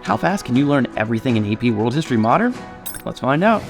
How fast can you learn everything in AP World History Modern? Let's find out.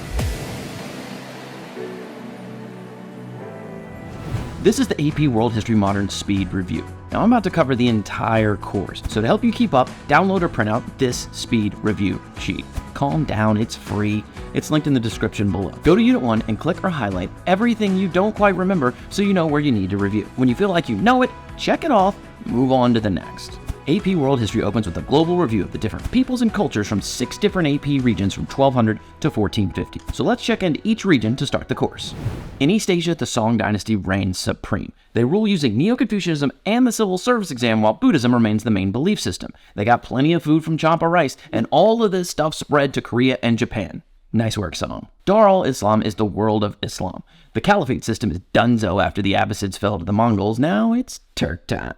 This is the AP World History Modern Speed Review. Now I'm about to cover the entire course, so to help you keep up, download or print out this speed review sheet. Calm down, it's free. It's linked in the description below. Go to Unit 1 and click or highlight everything you don't quite remember so you know where you need to review. When you feel like you know it, check it off, move on to the next. AP World History opens with a global review of the different peoples and cultures from 6 different AP regions from 1200 to 1450. So let's check into each region to start the course. In East Asia, the Song dynasty reigns supreme. They rule using Neo-Confucianism and the civil service exam, while Buddhism remains the main belief system. They got plenty of food from champa rice, and all of this stuff spread to Korea and Japan. Nice work, Song. Dar al-Islam is the world of Islam. The caliphate system is donezo after the Abbasids fell to the Mongols. Now it's Turk time.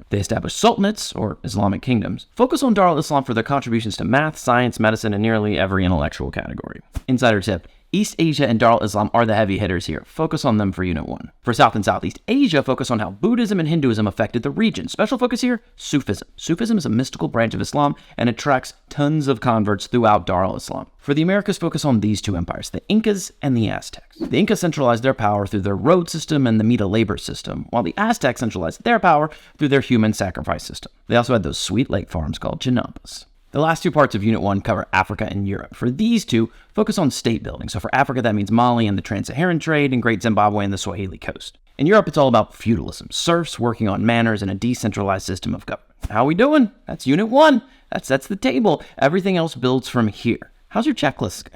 They established sultanates, or Islamic kingdoms. Focus on Dar al-Islam for their contributions to math, science, medicine, and nearly every intellectual category. Insider tip. East Asia and Dar al-Islam are the heavy hitters here. Focus on them for Unit 1. For South and Southeast Asia, focus on how Buddhism and Hinduism affected the region. Special focus here, Sufism. Sufism is a mystical branch of Islam and attracts tons of converts throughout Dar al-Islam. For the Americas, focus on these two empires, the Incas and the Aztecs. The Incas centralized their power through their road system and the Mita labor system, while the Aztecs centralized their power through their human sacrifice system. They also had those sweet lake farms called chinampas. The last two parts of Unit 1 cover Africa and Europe. For these two, focus on state building. So for Africa, that means Mali and the Trans-Saharan trade, and Great Zimbabwe and the Swahili coast. In Europe, it's all about feudalism, serfs working on manors, and a decentralized system of government. How we doing? That's Unit 1. That sets the table. Everything else builds from here. How's your checklist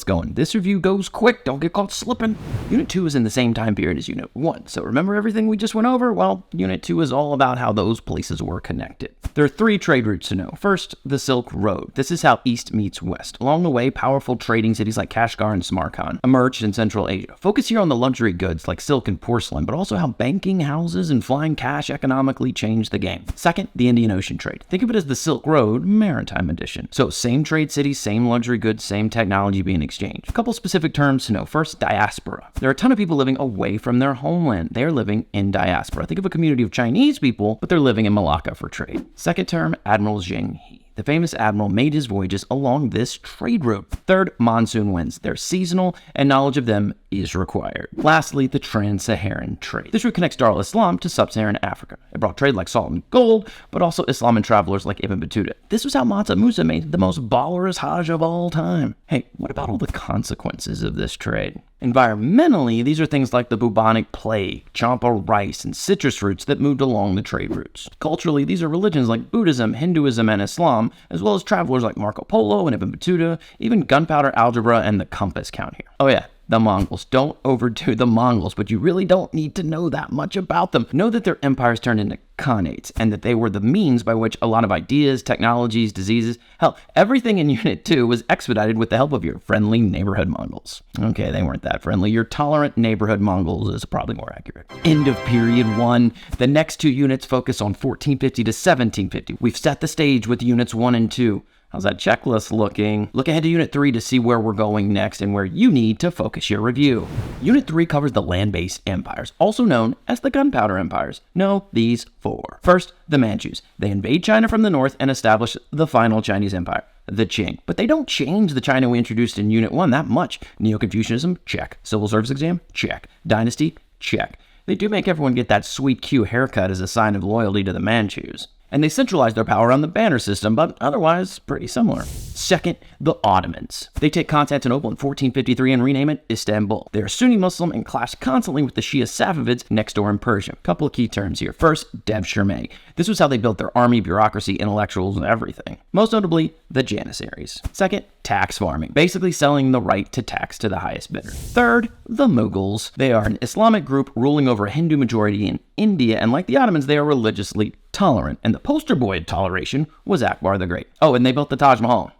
going? This review goes quick. Don't get caught slipping. Unit 2 is in the same time period as Unit 1. So remember everything we just went over? Well, Unit 2 is all about how those places were connected. There are 3 trade routes to know. First, the Silk Road. This is how East meets West. Along the way, powerful trading cities like Kashgar and Samarkand emerged in Central Asia. Focus here on the luxury goods like silk and porcelain, but also how banking houses and flying cash economically changed the game. Second, the Indian Ocean trade. Think of it as the Silk Road Maritime Edition. So same trade cities, same luxury goods, same technology being exchanged. A couple specific terms to know. First, diaspora. There are a ton of people living away from their homeland. They're living in diaspora. Think of a community of Chinese people, but they're living in Malacca for trade. Second term, Admiral Zheng He. The famous admiral made his voyages along this trade route. Third, monsoon winds. They're seasonal, and knowledge of them is required. Lastly, the Trans-Saharan trade. This route connects Dar al-Islam to sub-Saharan Africa. It brought trade like salt and gold, but also Islam and travelers like Ibn Battuta. This was how Mansa Musa made the most ballerous Hajj of all time. Hey, what about all the consequences of this trade? Environmentally, these are things like the bubonic plague, champa rice, and citrus fruits that moved along the trade routes. Culturally, these are religions like Buddhism, Hinduism, and Islam, as well as travelers like Marco Polo and Ibn Battuta, even gunpowder algebra and the compass count here. Oh yeah, the Mongols. Don't overdo the Mongols, but you really don't need to know that much about them. Know that their empires turned into khanates, and that they were the means by which a lot of ideas, technologies, diseases, hell, everything in Unit 2 was expedited with the help of your friendly neighborhood Mongols. Okay, they weren't that friendly. Your tolerant neighborhood Mongols is probably more accurate. End of Period 1. The next 2 units focus on 1450 to 1750. We've set the stage with Units 1 and 2. How's that checklist looking? Look ahead to Unit 3 to see where we're going next and where you need to focus your review. Unit 3 covers the land-based empires, also known as the gunpowder empires. Know these 4. First, the Manchus. They invade China from the north and establish the final Chinese empire, the Qing. But they don't change the China we introduced in Unit 1 that much. Neo-Confucianism? Check. Civil service exam? Check. Dynasty? Check. They do make everyone get that sweet Q haircut as a sign of loyalty to the Manchus. And they centralized their power on the banner system, but otherwise pretty similar. Second, the Ottomans. They take Constantinople in 1453 and rename it Istanbul. They are Sunni Muslim and clash constantly with the Shia Safavids next door in Persia. Couple of key terms here. First, Devshirme. This was how they built their army, bureaucracy, intellectuals, and everything. Most notably, the Janissaries. Second, tax farming. Basically selling the right to tax to the highest bidder. Third, the Mughals. They are an Islamic group ruling over a Hindu majority in India, and like the Ottomans, they are religiously tolerant. And the poster boy of toleration was Akbar the Great. Oh, and they built the Taj Mahal.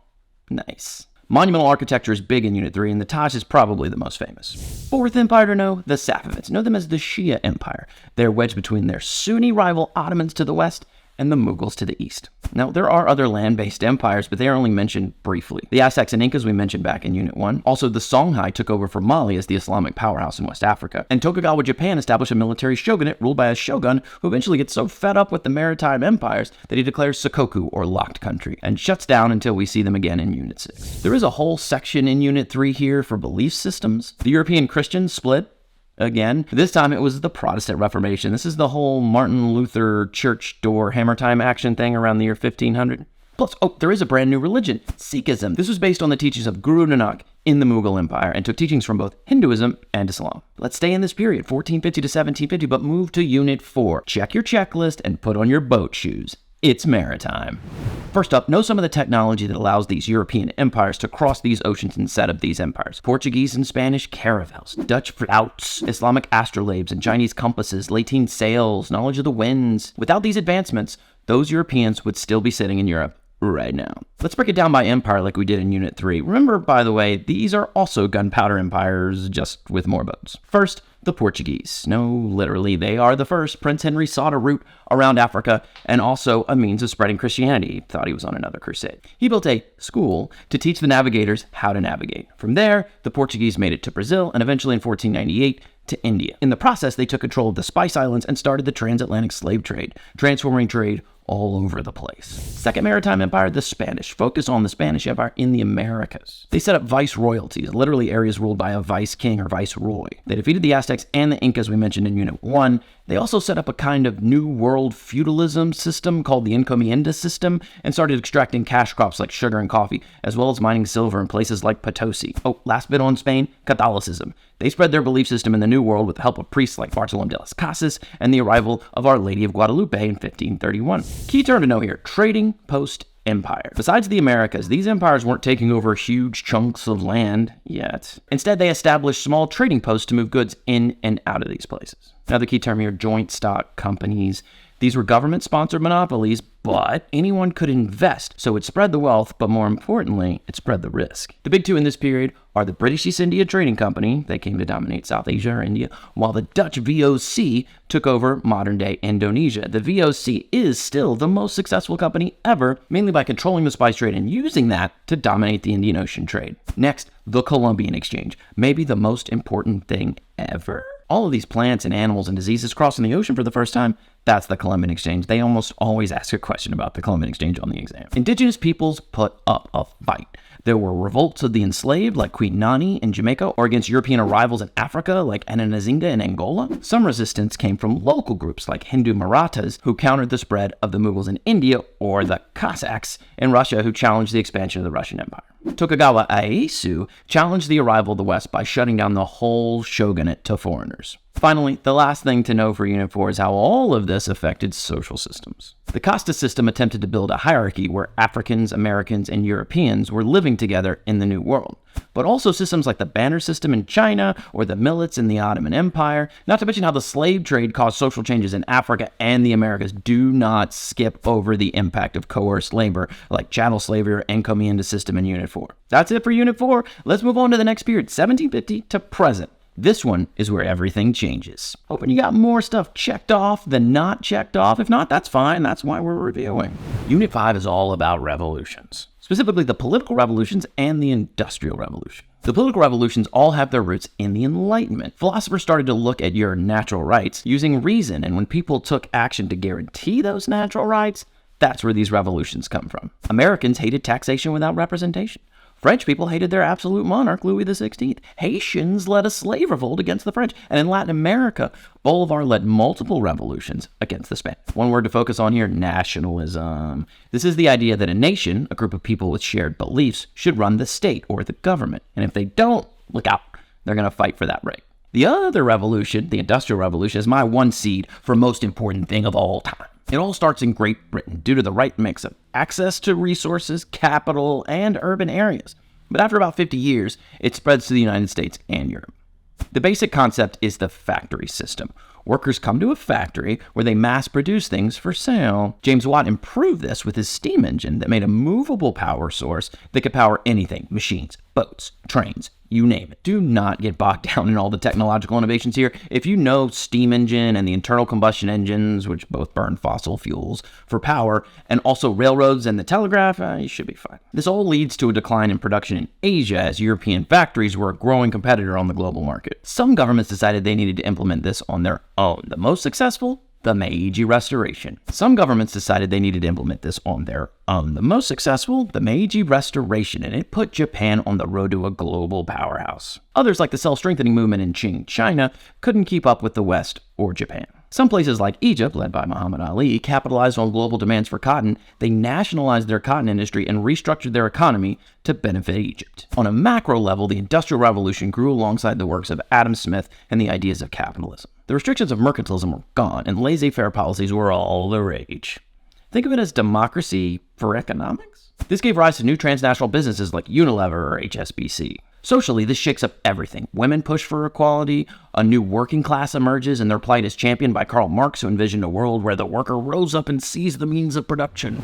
Nice. Monumental architecture is big in Unit 3, and the Taj is probably the most famous. Fourth empire to know, the Safavids. Know them as the Shia Empire. They're wedged between their Sunni rival Ottomans to the west and the Mughals to the east. Now, there are other land-based empires, but they are only mentioned briefly. The Aztecs and Incas we mentioned back in Unit 1. Also, the Songhai took over for Mali as the Islamic powerhouse in West Africa. And Tokugawa Japan established a military shogunate ruled by a shogun who eventually gets so fed up with the maritime empires that he declares Sakoku, or locked country, and shuts down until we see them again in Unit 6. There is a whole section in Unit 3 here for belief systems. The European Christians split. Again, this time it was the Protestant Reformation. This is the whole Martin Luther church door hammer time action thing around the year 1500. Plus, there is a brand new religion, Sikhism. This was based on the teachings of Guru Nanak in the Mughal Empire and took teachings from both Hinduism and Islam. Let's stay in this period, 1450 to 1750, but move to Unit 4. Check your checklist and put on your boat shoes. It's maritime. First up, know some of the technology that allows these European empires to cross these oceans and set up these empires. Portuguese and Spanish caravels, Dutch flauts, Islamic astrolabes and Chinese compasses, Latin sails, knowledge of the winds. Without these advancements, those Europeans would still be sitting in Europe right now. Let's break it down by empire like we did in Unit 3. Remember, by the way, these are also gunpowder empires, just with more boats. First, the Portuguese. No, literally, they are the first. Prince Henry sought a route around Africa and also a means of spreading Christianity. He thought he was on another crusade. He built a school to teach the navigators how to navigate. From there, the Portuguese made it to Brazil and eventually in 1498 to India. In the process, they took control of the Spice Islands and started the transatlantic slave trade, transforming trade all over the place. Second maritime empire, the Spanish. Focus on the Spanish Empire in the Americas. They set up viceroyalties, literally areas ruled by a vice king or viceroy. They defeated the Aztecs and the Incas we mentioned in Unit 1. They also set up a kind of new world feudalism system called the encomienda system and started extracting cash crops like sugar and coffee, as well as mining silver in places like Potosi. Last bit on Spain, Catholicism. They spread their belief system in the New World with the help of priests like Bartolomé de las Casas and the arrival of Our Lady of Guadalupe in 1531. Key term to know here, trading post-empire. Besides the Americas, these empires weren't taking over huge chunks of land yet. Instead, they established small trading posts to move goods in and out of these places. Another key term here, joint stock companies. These were government-sponsored monopolies, but anyone could invest, so it spread the wealth, but more importantly, it spread the risk. The big two in this period are the British East India Trading Company, they came to dominate South Asia or India, while the Dutch VOC took over modern-day Indonesia. The VOC is still the most successful company ever, mainly by controlling the spice trade and using that to dominate the Indian Ocean trade. Next, the Columbian Exchange, maybe the most important thing ever. All of these plants and animals and diseases crossing the ocean for the first time, that's the Columbian Exchange. They almost always ask a question about the Columbian Exchange on the exam. Indigenous peoples put up a fight. There were revolts of the enslaved, like Queen Nani in Jamaica, or against European arrivals in Africa, like Ananazinga in Angola. Some resistance came from local groups, like Hindu Marathas, who countered the spread of the Mughals in India, or the Cossacks in Russia, who challenged the expansion of the Russian Empire. Tokugawa Ieyasu challenged the arrival of the West by shutting down the whole shogunate to foreigners. Finally, the last thing to know for Unit 4 is how all of this affected social systems. The Casta system attempted to build a hierarchy where Africans, Americans, and Europeans were living together in the New World. But also systems like the Banner system in China or the millets in the Ottoman Empire, not to mention how the slave trade caused social changes in Africa and the Americas. Do not skip over the impact of coerced labor like chattel slavery or encomienda system in Unit 4. That's it for Unit 4. Let's move on to the next period, 1750 to present. This one is where everything changes. Hoping you got more stuff checked off than not checked off. If not, that's fine. That's why we're reviewing. Unit 5 is all about revolutions, specifically the political revolutions and the industrial revolution. The political revolutions all have their roots in the Enlightenment. Philosophers started to look at your natural rights using reason, and when people took action to guarantee those natural rights, that's where these revolutions come from. Americans hated taxation without representation. French people hated their absolute monarch, Louis XVI. Haitians led a slave revolt against the French. And in Latin America, Bolivar led multiple revolutions against the Spanish. One word to focus on here, nationalism. This is the idea that a nation, a group of people with shared beliefs, should run the state or the government. And if they don't, look out. They're going to fight for that right. The other revolution, the Industrial Revolution, is my one seed for most important thing of all time. It all starts in Great Britain due to the right mix of access to resources, capital, and urban areas. But after about 50 years, it spreads to the United States and Europe. The basic concept is the factory system. Workers come to a factory where they mass produce things for sale. James Watt improved this with his steam engine that made a movable power source that could power anything, machines, boats, trains, you name it. Do not get bogged down in all the technological innovations here. If you know steam engine and the internal combustion engines, which both burn fossil fuels for power, and also railroads and the telegraph, you should be fine. This all leads to a decline in production in Asia as European factories were a growing competitor on the global market. Some governments decided they needed to implement this on their own. The most successful? The Meiji Restoration. Some governments decided they needed to implement this on their own. The most successful? The Meiji Restoration, and it put Japan on the road to a global powerhouse. Others, like the self-strengthening movement in Qing, China, couldn't keep up with the West or Japan. Some places like Egypt, led by Muhammad Ali, capitalized on global demands for cotton. They nationalized their cotton industry and restructured their economy to benefit Egypt. On a macro level, the Industrial Revolution grew alongside the works of Adam Smith and the ideas of capitalism. The restrictions of mercantilism were gone, and laissez-faire policies were all the rage. Think of it as democracy for economics. This gave rise to new transnational businesses like Unilever or HSBC. Socially, this shakes up everything. Women push for equality, a new working class emerges, and their plight is championed by Karl Marx, who envisioned a world where the worker rose up and seized the means of production.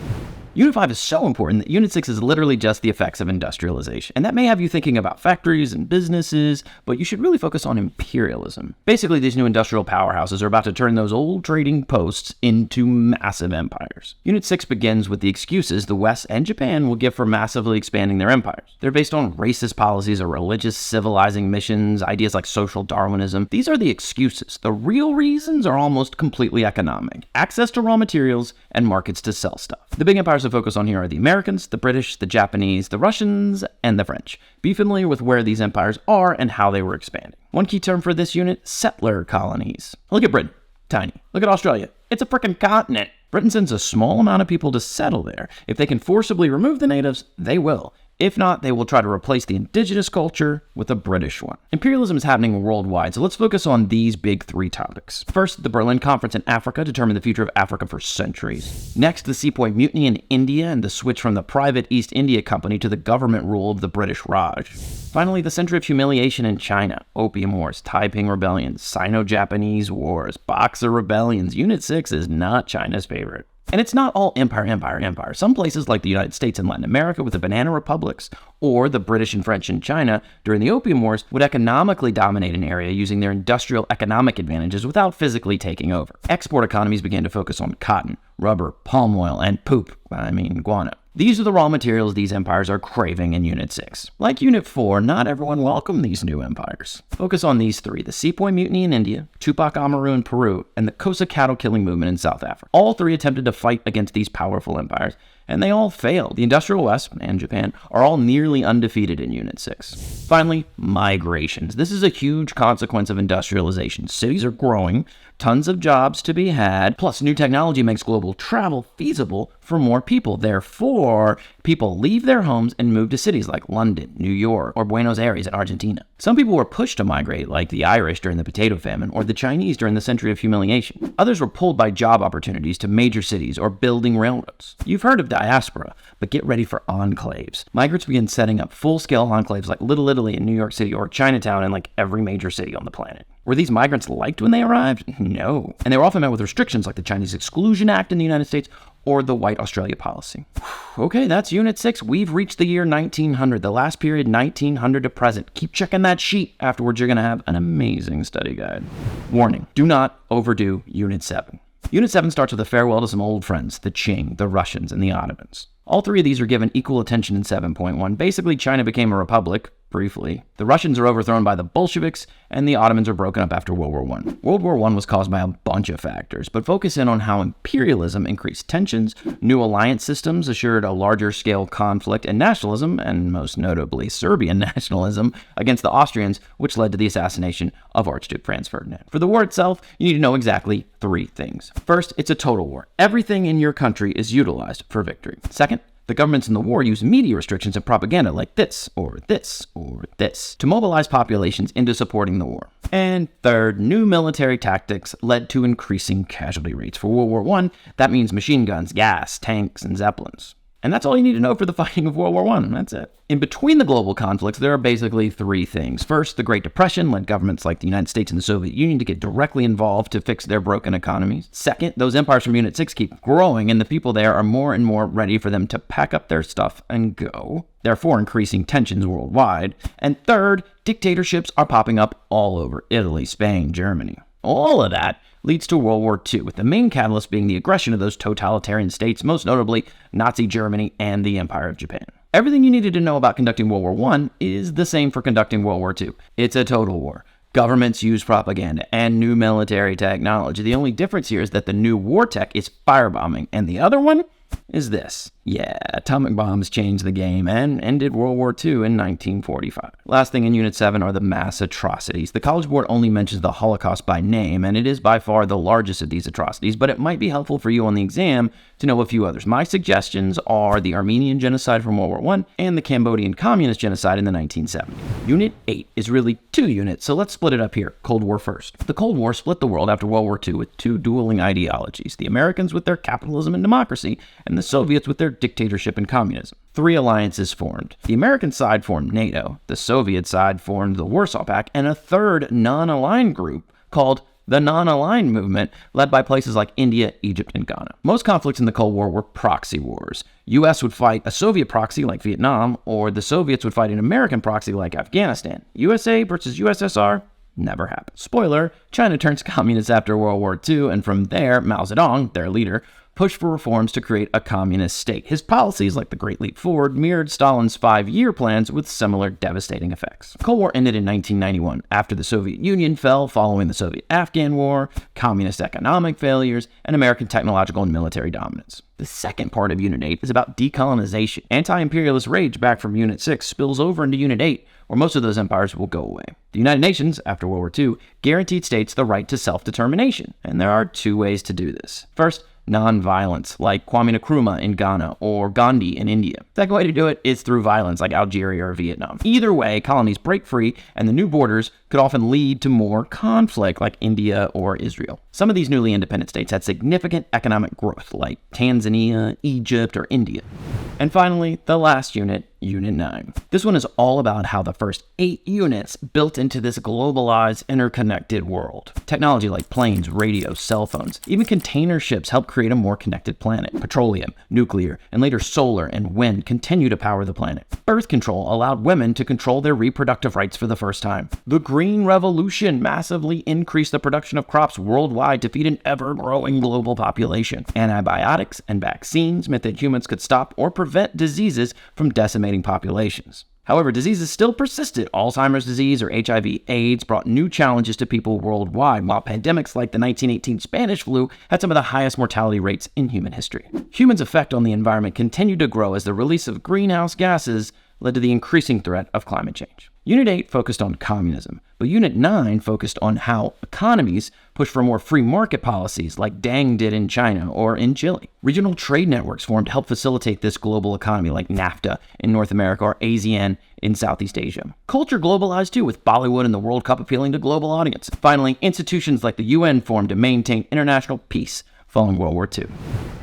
Unit 5 is so important that Unit 6 is literally just the effects of industrialization. And that may have you thinking about factories and businesses, but you should really focus on imperialism. Basically, these new industrial powerhouses are about to turn those old trading posts into massive empires. Unit 6 begins with the excuses the West and Japan will give for massively expanding their empires. They're based on racist policies or religious civilizing missions, ideas like social Darwinism. These are the excuses. The real reasons are almost completely economic. Access to raw materials and markets to sell stuff. The big empires to focus on here are the Americans, the British, the Japanese, the Russians, and the French. Be familiar with where these empires are and how they were expanding. One key term for this unit, settler colonies. Look at Britain, tiny. Look at Australia, it's a frickin' continent. Britain sends a small amount of people to settle there. If they can forcibly remove the natives, they will. If not, they will try to replace the indigenous culture with a British one. Imperialism is happening worldwide, so let's focus on these big three topics. First, the Berlin Conference in Africa determined the future of Africa for centuries. Next, the Sepoy Mutiny in India and the switch from the private East India Company to the government rule of the British Raj. Finally, the Century of Humiliation in China, Opium Wars, Taiping Rebellions, Sino-Japanese Wars, Boxer Rebellions. Unit 6 is not China's favorite. And it's not all empire. Some places like the United States and Latin America with the banana republics, or the British and French in China during the Opium Wars would economically dominate an area using their industrial economic advantages without physically taking over. Export economies began to focus on cotton, rubber, palm oil, and guano. These are the raw materials these empires are craving in Unit 6. Like Unit 4, not everyone welcomed these new empires. Focus on these three: the Sepoy Mutiny in India, Tupac Amaru in Peru, and the Xhosa cattle killing movement in South Africa. All three attempted to fight against these powerful empires, and they all failed. The Industrial West and Japan are all nearly undefeated in Unit 6. Finally, migrations. This is a huge consequence of industrialization. Cities are growing, tons of jobs to be had, plus new technology makes global travel feasible for more people. Therefore, people leave their homes and move to cities like London, New York, or Buenos Aires in Argentina. Some people were pushed to migrate, like the Irish during the potato famine, or the Chinese during the Century of Humiliation. Others were pulled by job opportunities to major cities or building railroads. You've heard of diaspora, but get ready for enclaves. Migrants began setting up full-scale enclaves like Little Italy in New York City or Chinatown in like every major city on the planet. Were these migrants liked when they arrived? No. And they were often met with restrictions like the Chinese Exclusion Act in the United States or the White Australia policy. Okay, that's Unit 6. We've reached the year 1900, the last period 1900 to present. Keep checking that sheet. Afterwards, you're going to have an amazing study guide. Warning, do not overdo Unit 7. Unit 7 starts with a farewell to some old friends, the Qing, the Russians, and the Ottomans. All three of these are given equal attention in 7.1. Basically, China became a republic, briefly. The Russians are overthrown by the Bolsheviks, and the Ottomans are broken up after World War I. World War I was caused by a bunch of factors, but focus in on how imperialism increased tensions, new alliance systems assured a larger scale conflict, and nationalism, and most notably Serbian nationalism, against the Austrians, which led to the assassination of Archduke Franz Ferdinand. For the war itself, you need to know exactly three things. First, it's a total war. Everything in your country is utilized for victory. Second, the governments in the war use media restrictions and propaganda like this, or this, or this, to mobilize populations into supporting the war. And third, new military tactics led to increasing casualty rates. For World War I, that means machine guns, gas, tanks, and zeppelins. And that's all you need to know for the fighting of World War I. That's it. In between the global conflicts, there are basically three things. First, the Great Depression led governments like the United States and the Soviet Union to get directly involved to fix their broken economies. Second, those empires from Unit 6 keep growing, and the people there are more and more ready for them to pack up their stuff and go, therefore increasing tensions worldwide. And third, dictatorships are popping up all over Italy, Spain, Germany. All of that leads to World War II, with the main catalyst being the aggression of those totalitarian states, most notably Nazi Germany and the Empire of Japan. Everything you needed to know about conducting World War I is the same for conducting World War II. It's a total war. Governments use propaganda and new military technology. The only difference here is that the new war tech is firebombing, and the other one is this. Yeah, atomic bombs changed the game and ended World War II in 1945. Last thing in Unit 7 are the mass atrocities. The College Board only mentions the Holocaust by name, and it is by far the largest of these atrocities, but it might be helpful for you on the exam to know a few others. My suggestions are the Armenian genocide from World War I and the Cambodian communist genocide in the 1970s. Unit 8 is really 2 units, so let's split it up here. Cold War first. The Cold War split the world after World War II with two dueling ideologies, the Americans with their capitalism and democracy, and the Soviets with their dictatorship and communism. 3 alliances formed. The American side formed NATO, the Soviet side formed the Warsaw Pact, and a third non-aligned group called the Non-Aligned Movement, led by places like India, Egypt, and Ghana. Most conflicts in the Cold War were proxy wars. US would fight a Soviet proxy like Vietnam, or the Soviets would fight an American proxy like Afghanistan. USA versus USSR never happened. Spoiler, China turns communist after World War II, and from there, Mao Zedong, their leader, pushed for reforms to create a communist state. His policies, like the Great Leap Forward, mirrored Stalin's 5-year plans with similar devastating effects. The Cold War ended in 1991, after the Soviet Union fell following the Soviet-Afghan War, communist economic failures, and American technological and military dominance. The second part of Unit 8 is about decolonization. Anti-imperialist rage back from Unit 6 spills over into Unit 8, where most of those empires will go away. The United Nations, after World War II, guaranteed states the right to self-determination, and there are 2 ways to do this. First, non-violence, like Kwame Nkrumah in Ghana or Gandhi in India. Second way to do it is through violence, like Algeria or Vietnam. Either way, colonies break free, and the new borders could often lead to more conflict, like India or Israel. Some of these newly independent states had significant economic growth, like Tanzania, Egypt, or India. And finally, the last unit, Unit 9. This one is all about how the first 8 units built into this globalized, interconnected world. Technology like planes, radios, cell phones, even container ships help create a more connected planet. Petroleum, nuclear, and later solar and wind continue to power the planet. Birth control allowed women to control their reproductive rights for the first time. The Green Revolution massively increased the production of crops worldwide to feed an ever-growing global population. Antibiotics and vaccines meant that humans could stop or prevent diseases from decimating populations. However, diseases still persisted. Alzheimer's disease or HIV/AIDS brought new challenges to people worldwide, while pandemics like the 1918 Spanish flu had some of the highest mortality rates in human history. Humans' effect on the environment continued to grow as the release of greenhouse gases led to the increasing threat of climate change. Unit 8 focused on communism, but Unit 9 focused on how economies push for more free market policies like Deng did in China or in Chile. Regional trade networks formed to help facilitate this global economy like NAFTA in North America or ASEAN in Southeast Asia. Culture globalized too, with Bollywood and the World Cup appealing to global audiences. Finally, institutions like the UN formed to maintain international peace following World War II.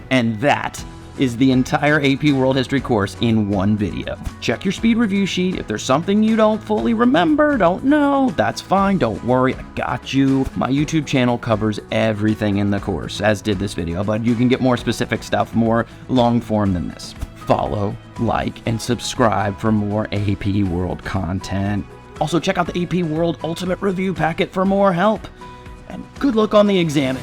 And that is the entire AP World History course in one video. Check your speed review sheet. If there's something you don't fully remember, don't know, that's fine. Don't worry, I got you. My YouTube channel covers everything in the course, as did this video, but you can get more specific stuff, more long form than this. Follow, like, and subscribe for more AP World content. Also, check out the AP World Ultimate Review Packet for more help. And good luck on the exam.